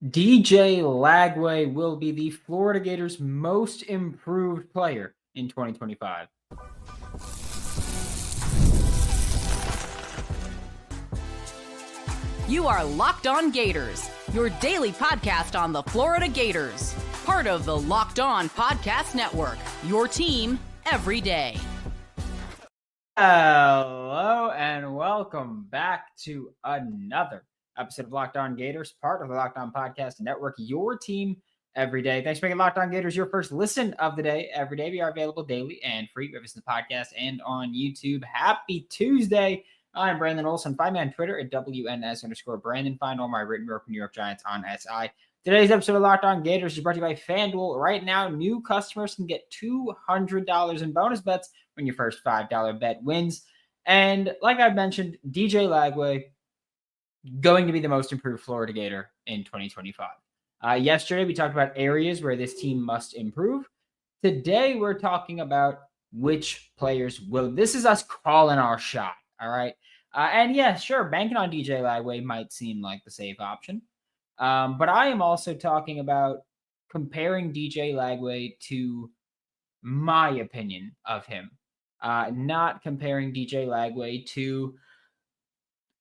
DJ Lagway will be the Florida Gators' most improved player in 2025. You are Locked On Gators, your daily podcast on the Florida Gators. Part of the Locked On Podcast Network, your team every day. Hello and welcome back to another episode of Locked On Gators, part of the Locked On Podcast Network, your team every day. Thanks for making Locked On Gators your first listen of the day every day. We are available daily and free. We have us in the podcast and on YouTube. Happy Tuesday. I'm Brandon Olsen. Find me on Twitter at WNS_Brandon. Find all my written work for New York Giants on SI. Today's episode of Locked On Gators is brought to you by FanDuel. Right now, new customers can get $200 in bonus bets when your first $5 bet wins. And like I mentioned, DJ Lagway going to be the most improved Florida Gator in 2025. Yesterday, we talked about areas where this team must improve. Today, we're talking about which players will. This is us calling our shot, all right? And yeah, sure, banking on DJ Lagway might seem like the safe option. But I am also talking about comparing DJ Lagway to my opinion of him, not comparing DJ Lagway to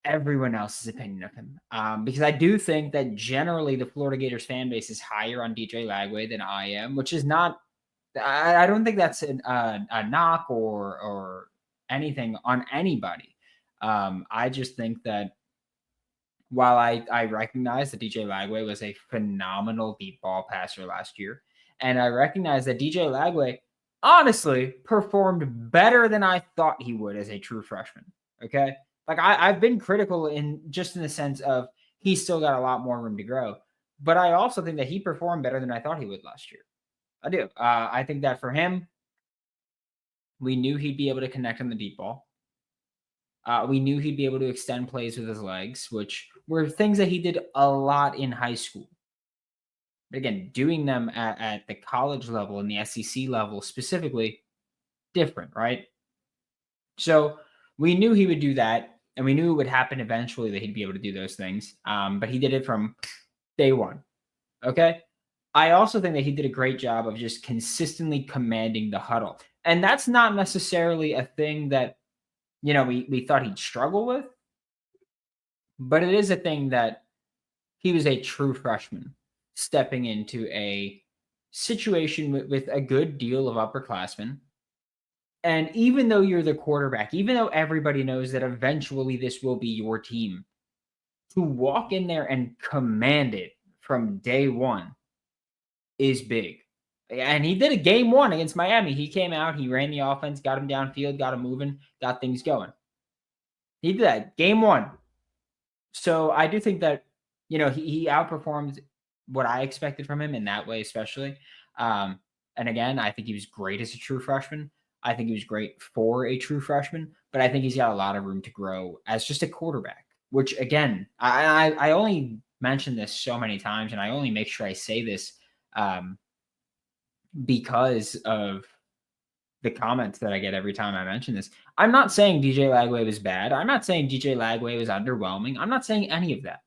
everyone else's opinion of him. Because I do think that generally the Florida Gators fan base is higher on DJ Lagway than I am, which is not, I don't think that's a knock or anything on anybody. I just think that while I recognize that DJ Lagway was a phenomenal deep ball passer last year, and I recognize that DJ Lagway honestly performed better than I thought he would as a true freshman. Okay. Like I've been critical in the sense of he's still got a lot more room to grow, but I also think that he performed better than I thought he would last year. I do. I think that for him, we knew he'd be able to connect on the deep ball. We knew he'd be able to extend plays with his legs, which were things that he did a lot in high school. But again, doing them at the college level and the SEC level specifically, different, right? So we knew he would do that, and we knew it would happen eventually that he'd be able to do those things. But he did it from day one. Okay? I also think that he did a great job of just consistently commanding the huddle. And that's not necessarily a thing that, we thought he'd struggle with, but it is a thing that he was a true freshman stepping into a situation with a good deal of upperclassmen. And even though you're the quarterback, even though everybody knows that eventually this will be your team, to walk in there and command it from day one is big. And he did a game one against Miami. He came out, he ran the offense, got him downfield, got him moving, got things going. He did that game one. So I do think that, he outperformed what I expected from him in that way, especially. And again, I think he was great as a true freshman. I think he was great for a true freshman, but I think he's got a lot of room to grow as just a quarterback, which again, I only mention this so many times, and I only make sure I say this because of the comments that I get every time I mention this. I'm not saying DJ Lagway was bad. I'm not saying DJ Lagway was underwhelming. I'm not saying any of that.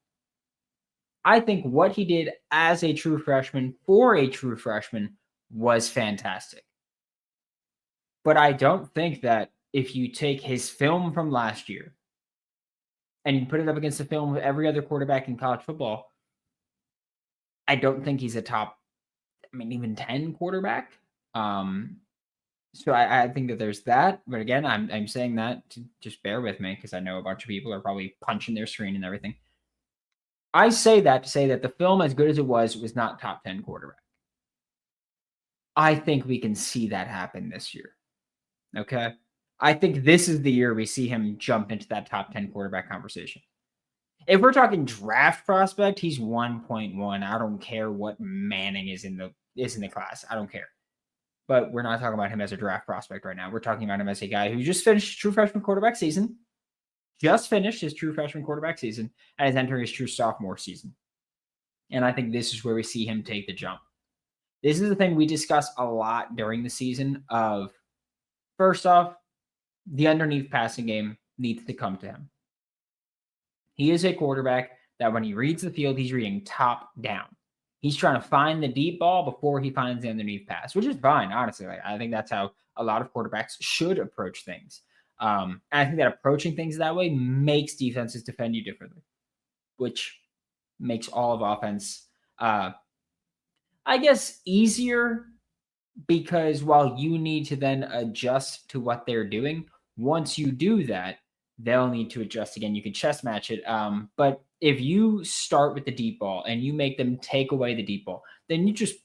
I think what he did as a true freshman for a true freshman was fantastic. But I don't think that if you take his film from last year and you put it up against the film of every other quarterback in college football, I don't think he's a top, even 10 quarterback. So I think that there's that. But again, I'm saying that to just bear with me because I know a bunch of people are probably punching their screen and everything. I say that to say that the film, as good as it was not top 10 quarterback. I think we can see that happen this year. Okay? I think this is the year we see him jump into that top 10 quarterback conversation. If we're talking draft prospect, he's 1.1. I don't care what Manning is in the class. I don't care. But we're not talking about him as a draft prospect right now. We're talking about him as a guy who just finished true freshman quarterback season, and is entering his true sophomore season. And I think this is where we see him take the jump. This is the thing we discuss a lot during the season of, first off, the underneath passing game needs to come to him. He is a quarterback that when he reads the field, he's reading top down. He's trying to find the deep ball before he finds the underneath pass, which is fine, honestly. Like, I think that's how a lot of quarterbacks should approach things. And I think that approaching things that way makes defenses defend you differently, which makes all of offense, I guess, easier, because while you need to then adjust to what they're doing, once you do that, they'll need to adjust again. You can chess match it. But if you start with the deep ball and you make them take away the deep ball, then you just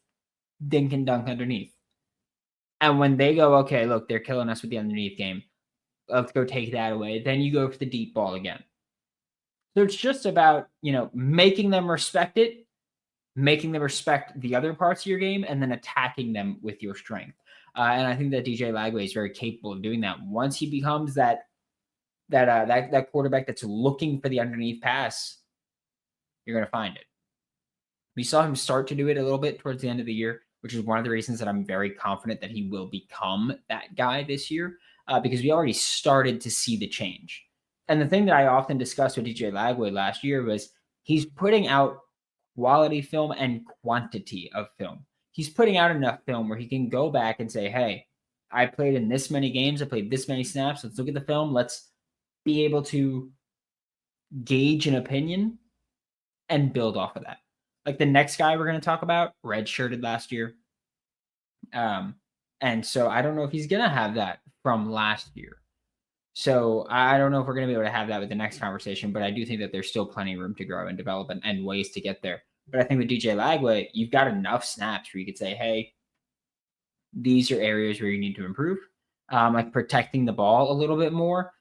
dink and dunk underneath. And when they go, okay, look, they're killing us with the underneath game, let's go take that away. Then you go for the deep ball again. So it's just about, making them respect it, making them respect the other parts of your game, and then attacking them with your strength. And I think that DJ Lagway is very capable of doing that. Once he becomes that quarterback that's looking for the underneath pass, you're going to find it. We saw him start to do it a little bit towards the end of the year, which is one of the reasons that I'm very confident that he will become that guy this year, because we already started to see the change. And the thing that I often discussed with DJ Lagway last year was he's putting out quality film and quantity of film. He's putting out enough film where he can go back and say, hey, I played in this many games. I played this many snaps. Let's look at the film. Let's be able to gauge an opinion and build off of that. Like the next guy we're going to talk about, redshirted last year. And so I don't know if he's going to have that from last year. So I don't know if we're going to be able to have that with the next conversation, but I do think that there's still plenty of room to grow and develop and ways to get there. But I think with DJ Lagway, you've got enough snaps where you could say, hey, these are areas where you need to improve, like protecting the ball a little bit more.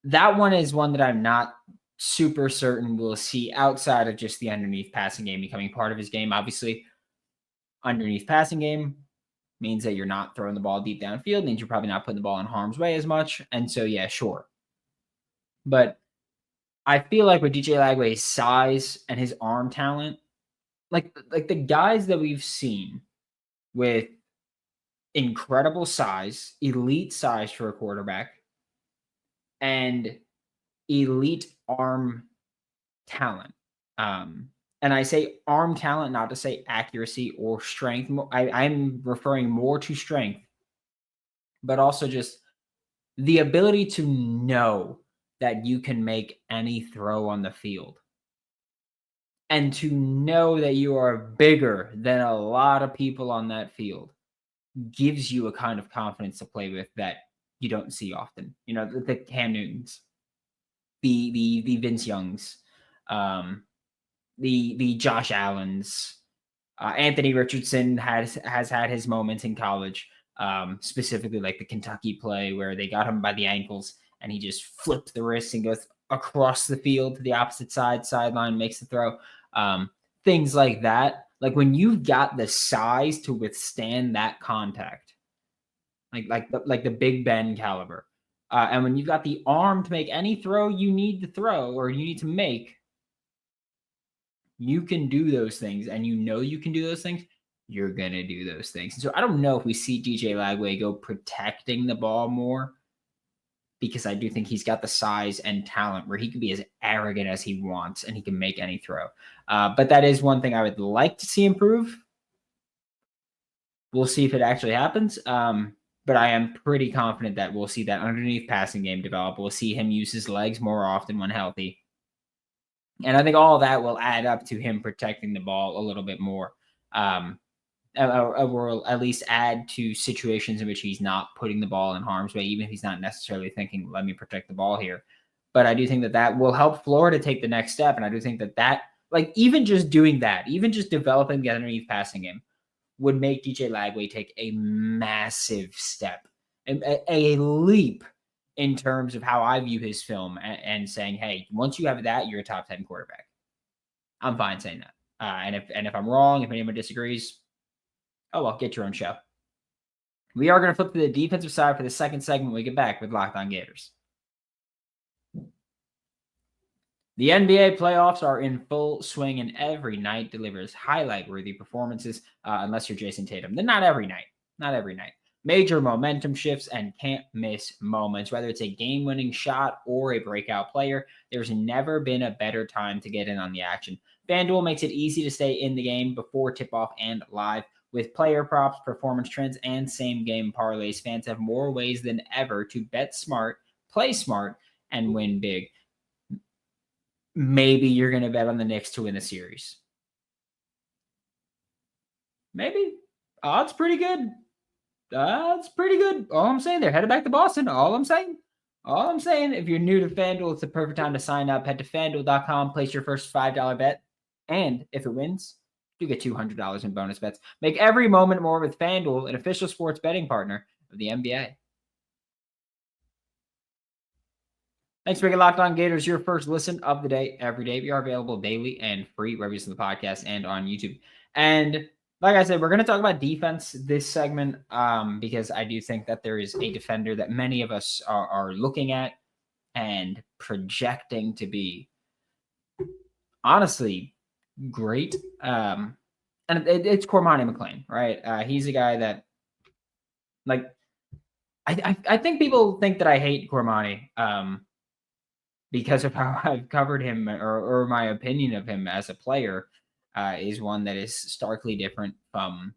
That one is one that I'm not super certain we'll see outside of just the underneath passing game becoming part of his game. Obviously, underneath passing game means that you're not throwing the ball deep downfield, means you're probably not putting the ball in harm's way as much. And so, yeah, sure. But I feel like with DJ Lagway's size and his arm talent, like the guys that we've seen with incredible size, elite size for a quarterback, and elite arm talent. And I say arm talent, not to say accuracy or strength. I'm referring more to strength, but also just the ability to know that you can make any throw on the field. And to know that you are bigger than a lot of people on that field gives you a kind of confidence to play with that you don't see often. The Cam Newtons, the Vince Youngs, the Josh Allens, Anthony Richardson has had his moments in college, specifically like the Kentucky play where they got him by the ankles and he just flipped the wrist and goes across the field to the opposite sideline, makes the throw. Things like that. Like when you've got the size to withstand that contact, like the Big Ben caliber, and when you've got the arm to make any throw you need to throw or you need to make, you can do those things, and you can do those things, you're going to do those things. And so I don't know if we see DJ Lagway go protecting the ball more, because I do think he's got the size and talent where he can be as arrogant as he wants and he can make any throw. But that is one thing I would like to see improve. We'll see if it actually happens. But I am pretty confident that we'll see that underneath passing game develop. We'll see him use his legs more often when healthy. And I think all of that will add up to him protecting the ball a little bit more. Or at least add to situations in which he's not putting the ball in harm's way, even if he's not necessarily thinking, let me protect the ball here. But I do think that will help Florida take the next step. And I do think that like even just doing that, even just developing the underneath passing game would make DJ Lagway take a massive step, a leap in terms of how I view his film and saying, hey, once you have that, you're a top 10 quarterback. I'm fine saying that. And if I'm wrong, if anyone disagrees, oh, well, get your own show. We are going to flip to the defensive side for the second segment when we get back with Locked On Gators. The NBA playoffs are in full swing, and every night delivers highlight-worthy performances, unless you're Jason Tatum. Then not every night. Not every night. major momentum shifts and can't miss moments. Whether it's a game-winning shot or a breakout player, there's never been a better time to get in on the action. FanDuel makes it easy to stay in the game before tip-off and live. With player props, performance trends, and same-game parlays, fans have more ways than ever to bet smart, play smart, and win big. Maybe you're going to bet on the Knicks to win the series. Maybe. Odds pretty good. That's pretty good. All I'm saying, they're headed back to Boston. All I'm saying, if you're new to FanDuel, it's the perfect time to sign up. Head to FanDuel.com, place your first $5 bet, and if it wins, you get $200 in bonus bets. Make every moment more with FanDuel, an official sports betting partner of the NBA. Thanks for making Locked On Gators your first listen of the day every day. We are available daily and free wherever you listen to the podcast and on YouTube. And like I said, we're going to talk about defense this segment because I do think that there is a defender that many of us are looking at and projecting to be honestly great. And it's Cormani McClain, right? He's a guy that, like, I think people think that I hate Cormani because of how I've covered him or my opinion of him as a player. Is one that is starkly different from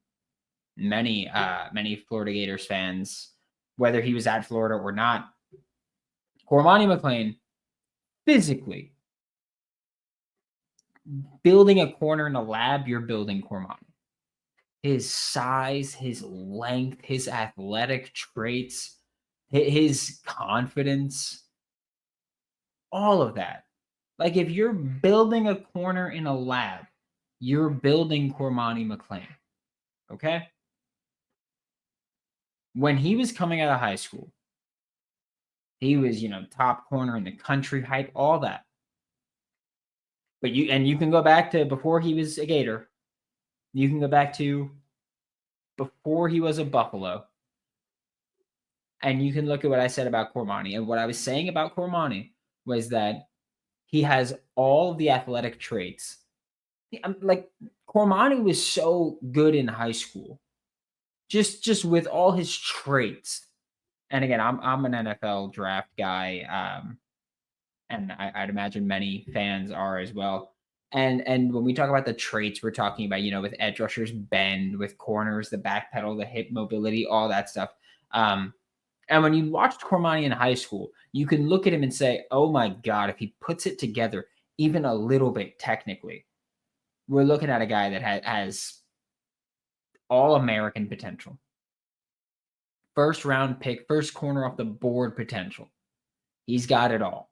many Florida Gators fans, whether he was at Florida or not. Cormani McClain, physically, building a corner in a lab, you're building Cormani. His size, his length, his athletic traits, his confidence, all of that. Like, if you're building a corner in a lab, you're building Cormani McClain, okay? When he was coming out of high school, he was, top corner in the country, height, all that. But you can go back to before he was a Gator. You can go back to before he was a Buffalo. And you can look at what I said about Cormani. And what I was saying about Cormani was that he has all of the athletic traits. Like, Cormani was so good in high school, just with all his traits. And again, I'm an NFL draft guy, and I'd imagine many fans are as well. And when we talk about the traits, we're talking about, with edge rushers, bend, with corners, the back pedal, the hip mobility, all that stuff. And when you watched Cormani in high school, you can look at him and say, oh my God, if he puts it together even a little bit technically, we're looking at a guy that has all-American potential. First-round pick, first corner off the board potential. He's got it all.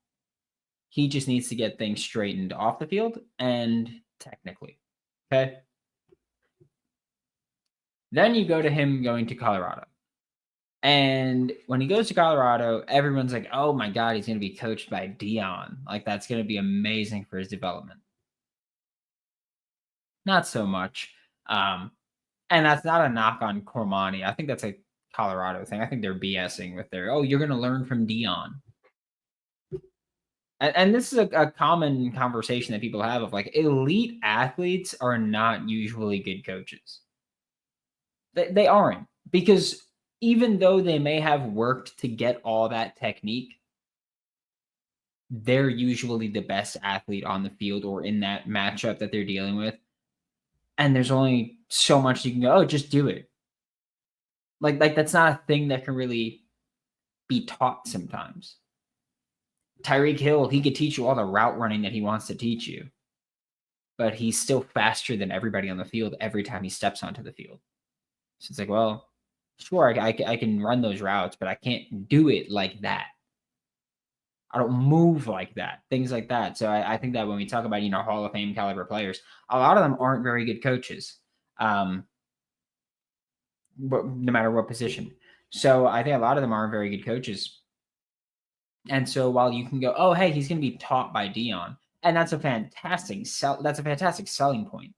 He just needs to get things straightened off the field and technically. Okay? Then you go to him going to Colorado. And when he goes to Colorado, everyone's like, oh my God, he's going to be coached by Dion. Like, that's going to be amazing for his development. Not so much. And that's not a knock on Cormani. I think that's a Colorado thing. I think they're BSing with their, you're going to learn from Dion. And this is a common conversation that people have of, like, elite athletes are not usually good coaches. They aren't. Because even though they may have worked to get all that technique, they're usually the best athlete on the field or in that matchup that they're dealing with. And there's only so much you can go, just do it. Like that's not a thing that can really be taught sometimes. Tyreek Hill, he could teach you all the route running that he wants to teach you. But he's still faster than everybody on the field every time he steps onto the field. So it's like, well, sure, I can run those routes, but I can't do it like that. I don't move like that, things like that. So I think that when we talk about, Hall of Fame caliber players, a lot of them aren't very good coaches, but no matter what position. So I think a lot of them aren't very good coaches. And so while you can go, oh, hey, he's going to be taught by Dion, and that's a fantastic selling point.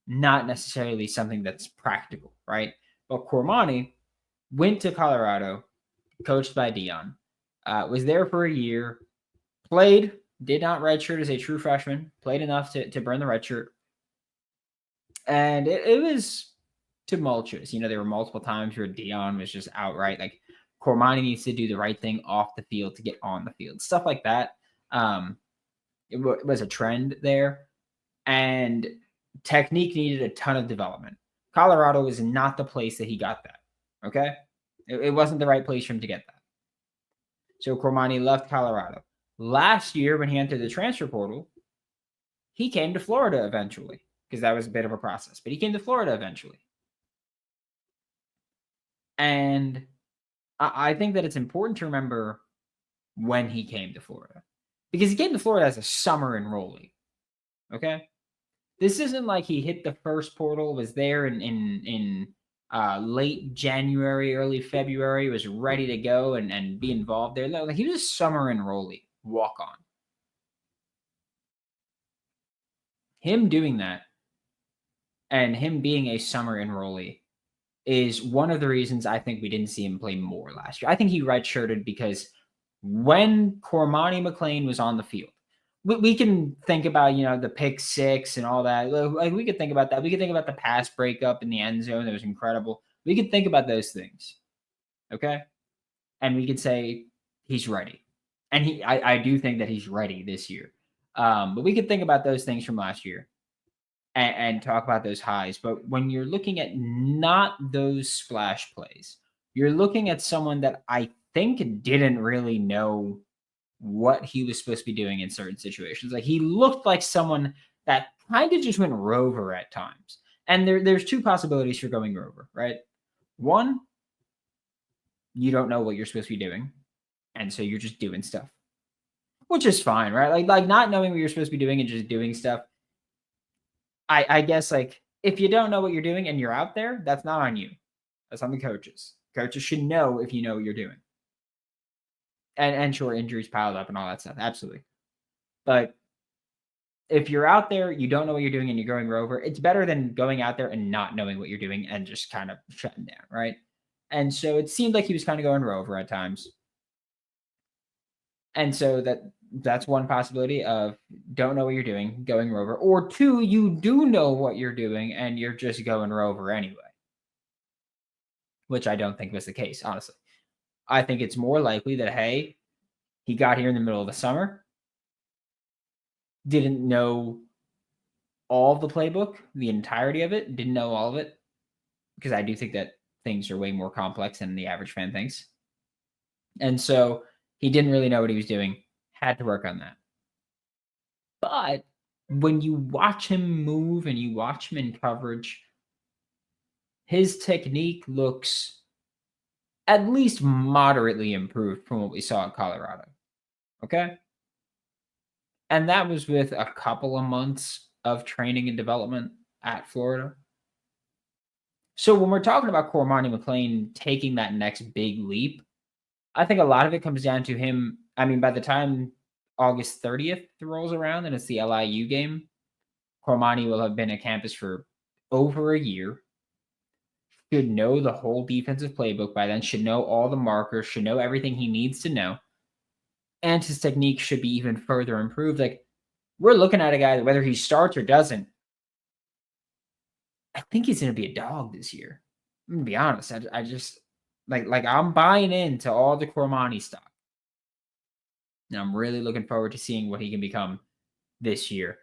Not necessarily something that's practical, right? But Cormani went to Colorado, coached by Dion. Was there for a year, played, did not redshirt as a true freshman, played enough to burn the redshirt. And it was tumultuous. There were multiple times where Dion was just outright like, Cormani needs to do the right thing off the field to get on the field. Stuff like that. It was a trend there. And technique needed a ton of development. Colorado was not the place that he got that. Okay? It wasn't the right place for him to get that. So Cormani left Colorado. Last year, when he entered the transfer portal, he came to Florida eventually, because that was a bit of a process. But he came to Florida eventually. And I think that it's important to remember when he came to Florida. Because he came to Florida as a summer enrollee. Okay? This isn't like he hit the first portal, was there in late January, early February, was ready to go and be involved there. No, like he was a summer enrollee, walk on. Him doing that and him being a summer enrollee is one of the reasons I think we didn't see him play more last year. I think he redshirted because when Cormani McClain was on the field, we can think about, the pick six and all that. Like we could think about that. We could think about the pass breakup in the end zone. That was incredible. We could think about those things. Okay. And we could say he's ready. And I do think that he's ready this year. But we could think about those things from last year and talk about those highs. But when you're looking at not those splash plays, you're looking at someone that I think didn't really know what he was supposed to be doing in certain situations. Like he looked like someone that kind of just went rover at times. And there's two possibilities for going rover, right? One, you don't know what you're supposed to be doing. And so you're just doing stuff, which is fine, right? Like not knowing what you're supposed to be doing and just doing stuff. I guess like if you don't know what you're doing and you're out there, that's not on you. That's on the coaches. Coaches should know if you know what you're doing. And sure, injuries piled up and all that stuff. Absolutely. But if you're out there, you don't know what you're doing and you're going rover, it's better than going out there and not knowing what you're doing and just kind of shutting down, right? And so it seemed like he was kind of going rover at times. And so that's one possibility of don't know what you're doing, going rover. Or two, you do know what you're doing and you're just going rover anyway. Which I don't think was the case, honestly. I think it's more likely that, hey, he got here in the middle of the summer, didn't know all of the playbook, the entirety of it, didn't know all of it, because I do think that things are way more complex than the average fan thinks. And so he didn't really know what he was doing, had to work on that. But when you watch him move and you watch him in coverage, his technique looks at least moderately improved from what we saw at Colorado. Okay? And that was with a couple of months of training and development at Florida. So when we're talking about Cormani McClain taking that next big leap, I think a lot of it comes down to him. I mean, by the time August 30th rolls around and it's the LIU game, Cormani will have been at campus for over a year. Should know the whole defensive playbook by then, should know all the markers, should know everything he needs to know. And his technique should be even further improved. Like, we're looking at a guy that whether he starts or doesn't, I think he's going to be a dog this year. I'm going to be honest. I just, like I'm buying into all the Cormani stock. And I'm really looking forward to seeing what he can become this year.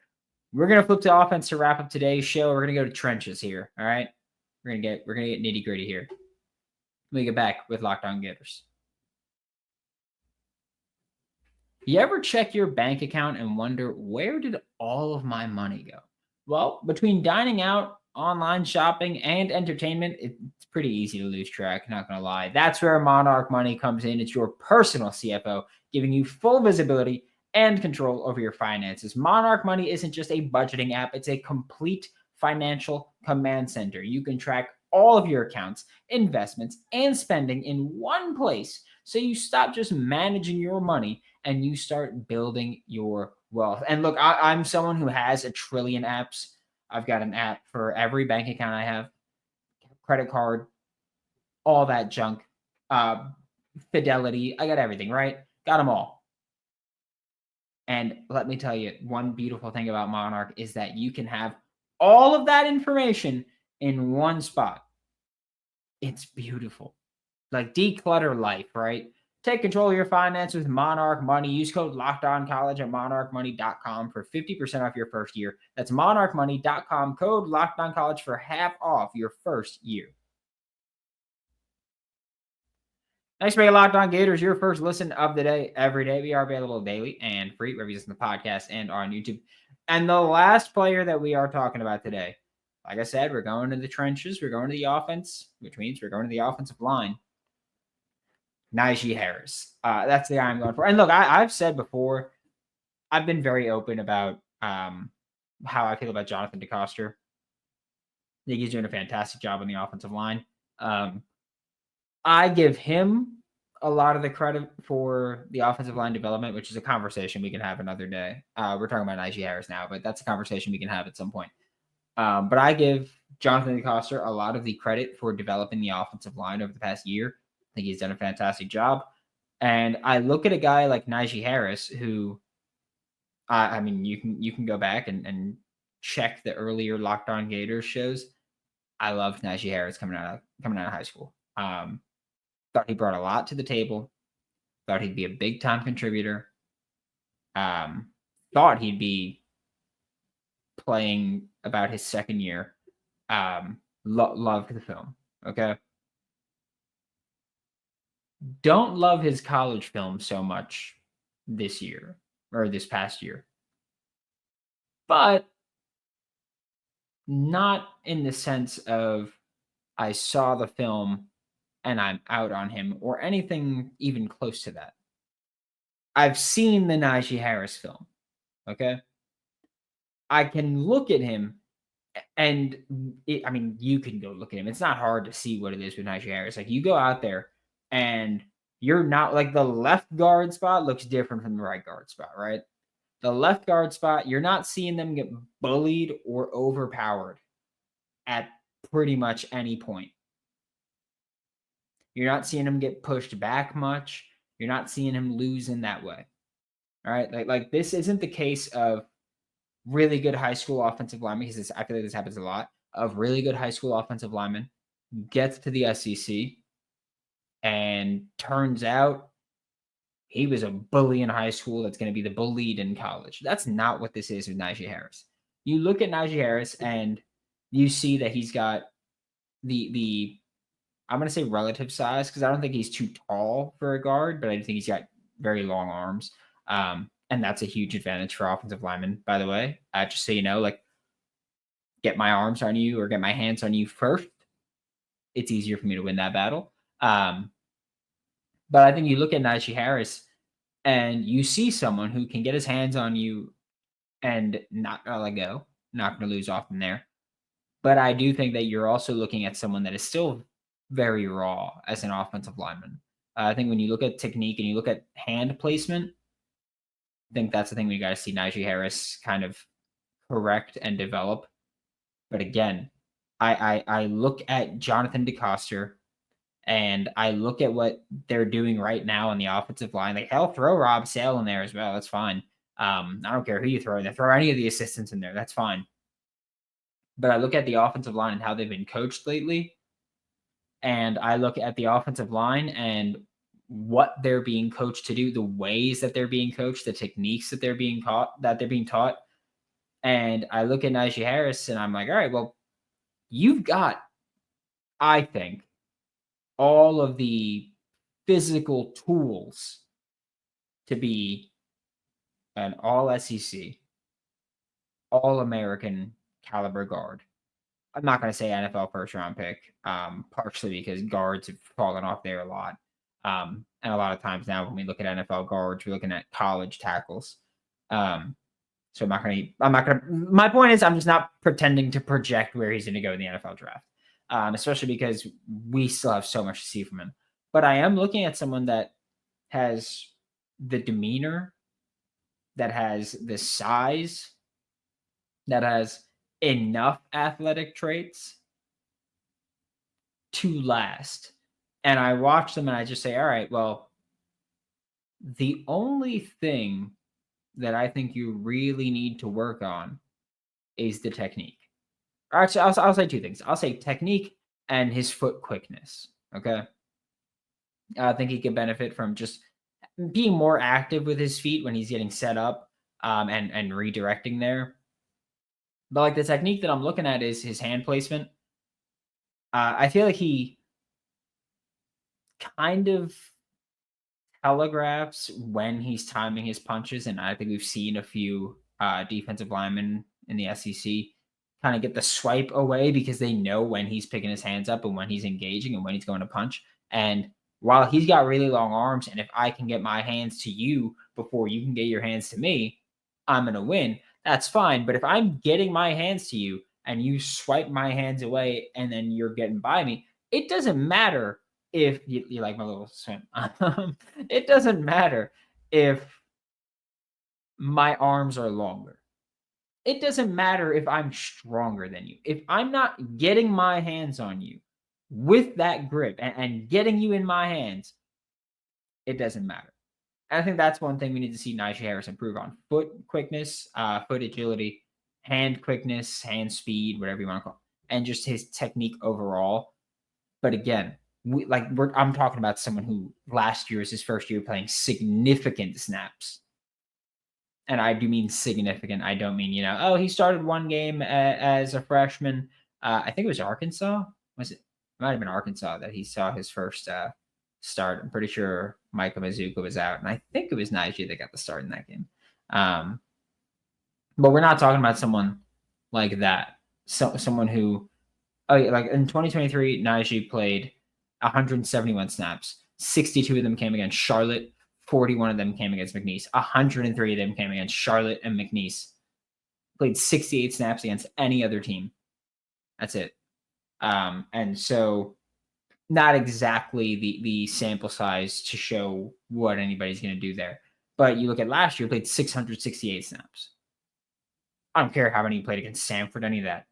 We're going to flip to offense to wrap up today's show. We're going to go to trenches here, all right? We're gonna get nitty gritty here. We get back with Locked On Gators. You ever check your bank account and wonder, where did all of my money go? Well, between dining out, online shopping, and entertainment, it's pretty easy to lose track, not gonna lie. That's where Monarch Money comes in. It's your personal CFO, giving you full visibility and control over your finances. Monarch Money isn't just a budgeting app, it's a complete financial command center. You can track all of your accounts, investments, and spending in one place. So you stop just managing your money and you start building your wealth. And look, I'm someone who has a trillion apps. I've got an app for every bank account I have, credit card, all that junk, Fidelity. I got everything, right? Got them all. And let me tell you, one beautiful thing about Monarch is that you can have all of that information in one spot. It's beautiful. Like declutter life, right? Take control of your finances with Monarch Money. Use code LOCKEDONCollege at monarchmoney.com for 50% off your first year. That's monarchmoney.com, code LOCKEDONCollege for half off your first year. Thanks for making Locked On Gators your first listen of the day every day. We are available daily and free wherever you listen to the podcast and on YouTube. And the last player that we are talking about today, like I said, we're going to the trenches. We're going to the offense, which means we're going to the offensive line. Knijeah Harris. That's the guy I'm going for. And look, I've said before, I've been very open about how I feel about Jonathan Decoster. I think he's doing a fantastic job on the offensive line. I give him a lot of the credit for the offensive line development, which is a conversation we can have another day. We're talking about Knijeah Harris now, but that's a conversation we can have at some point. But I give Jonathan Decoster a lot of the credit for developing the offensive line over the past year. I think he's done a fantastic job. And I look at a guy like Knijeah Harris, who, I mean, you can go back and check the earlier Locked On Gators shows. I loved Knijeah Harris coming out of high school. Thought he brought a lot to the table. Thought he'd be a big time contributor. Thought he'd be playing about his second year. Loved the film. Okay. Don't love his college film so much this year or this past year, but not in the sense of I saw the film and I'm out on him or anything even close to that. I've seen the Knijeah Harris film. Okay. I can look at him and you can go look at him. It's not hard to see what it is with Knijeah Harris. Like you go out there and you're not like the left guard spot looks different from the right guard spot, right? The left guard spot, you're not seeing them get bullied or overpowered at pretty much any point. You're not seeing him get pushed back much. You're not seeing him lose in that way. All right. Like this isn't the case of really good high school offensive linemen, because I feel like this happens a lot, of really good high school offensive linemen gets to the SEC and turns out he was a bully in high school that's going to be the bullied in college. That's not what this is with Knijeah Harris. You look at Knijeah Harris and you see that he's got the I'm going to say relative size, because I don't think he's too tall for a guard, but I do think he's got very long arms. And that's a huge advantage for offensive linemen, by the way. Just so you know, like, get my arms on you or get my hands on you first. It's easier for me to win that battle. But I think you look at Knijeah Harris and you see someone who can get his hands on you and not gonna let go, not going to lose often there. But I do think that you're also looking at someone that is still very raw as an offensive lineman. I think when you look at technique and you look at hand placement, I think that's the thing we got to see Knijeah Harris kind of correct and develop. But again, I look at Jonathan Decoster and I look at what they're doing right now on the offensive line. Like, hell, throw Rob Sale in there as well. That's fine. I don't care who you throw in there. Throw any of the assistants in there. That's fine. But I look at the offensive line and how they've been coached lately. And I look at the offensive line and what they're being coached to do, the ways that they're being coached, the techniques that they're being taught. And I look at Knijeah Harris and I'm like, all right, well, you've got, I think, all of the physical tools to be an all SEC, all American caliber guard. I'm not going to say NFL first round pick, partially because guards have fallen off there a lot. And a lot of times now when we look at NFL guards, we're looking at college tackles. So my point is I'm just not pretending to project where he's going to go in the NFL draft, especially because we still have so much to see from him. But I am looking at someone that has the demeanor, that has the size, that has enough athletic traits to last. And I watch them and I just say, all right, well, the only thing that I think you really need to work on is the technique. Or actually, I'll say two things. I'll say technique and his foot quickness. Okay. I think he could benefit from just being more active with his feet when he's getting set up and redirecting there. But like the technique that I'm looking at is his hand placement. I feel like he kind of telegraphs when he's timing his punches, and I think we've seen a few defensive linemen in the SEC kind of get the swipe away because they know when he's picking his hands up and when he's engaging and when he's going to punch. And while he's got really long arms, and if I can get my hands to you before you can get your hands to me, I'm going to win. That's fine. But if I'm getting my hands to you and you swipe my hands away and then you're getting by me, it doesn't matter if you like my little swim. It doesn't matter if my arms are longer. It doesn't matter if I'm stronger than you. If I'm not getting my hands on you with that grip and getting you in my hands, it doesn't matter. And I think that's one thing we need to see Knijeah Harris improve on: foot quickness, foot agility, hand quickness, hand speed, whatever you want to call it, and just his technique overall. But again, I'm talking about someone who last year was his first year playing significant snaps. And I do mean significant. I don't mean, he started one game as a freshman. I think it was Arkansas. Was it? It might have been Arkansas that he saw his first start. I'm pretty sure Micah Mazuka was out. And I think it was Knijeah that got the start in that game. But we're not talking about someone like that. Someone who, like in 2023, Knijeah played 171 snaps. 62 of them came against Charlotte. 41 of them came against McNeese. 103 of them came against Charlotte and McNeese. Played 68 snaps against any other team. That's it. And so not exactly the sample size to show what anybody's going to do there. But you look at last year, played 668 snaps. I don't care how many he played against Samford, any of that.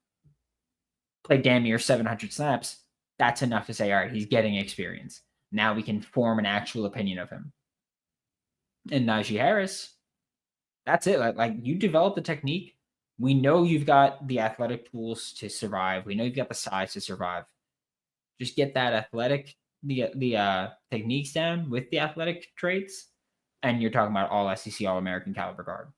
Played damn near 700 snaps. That's enough to say, all right, he's getting experience. Now we can form an actual opinion of him. And Knijeah Harris, that's it. Like you develop the technique. We know you've got the athletic tools to survive. We know you've got the size to survive. Just get that athletic, the techniques down with the athletic traits, and you're talking about all SEC, all American caliber guard.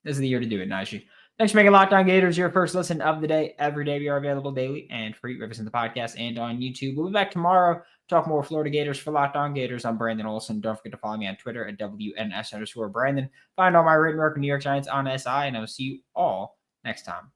This is the year to do it, Knijeah. Thanks for making Locked On Gators your first listen of the day. Every day we are available daily and free. Rivers in the podcast and on YouTube. We'll be back tomorrow. Talk more Florida Gators for Locked On Gators. I'm Brandon Olsen. Don't forget to follow me on Twitter at WNS_Brandon. Find all my written work in New York Giants on SI, and I will see you all next time.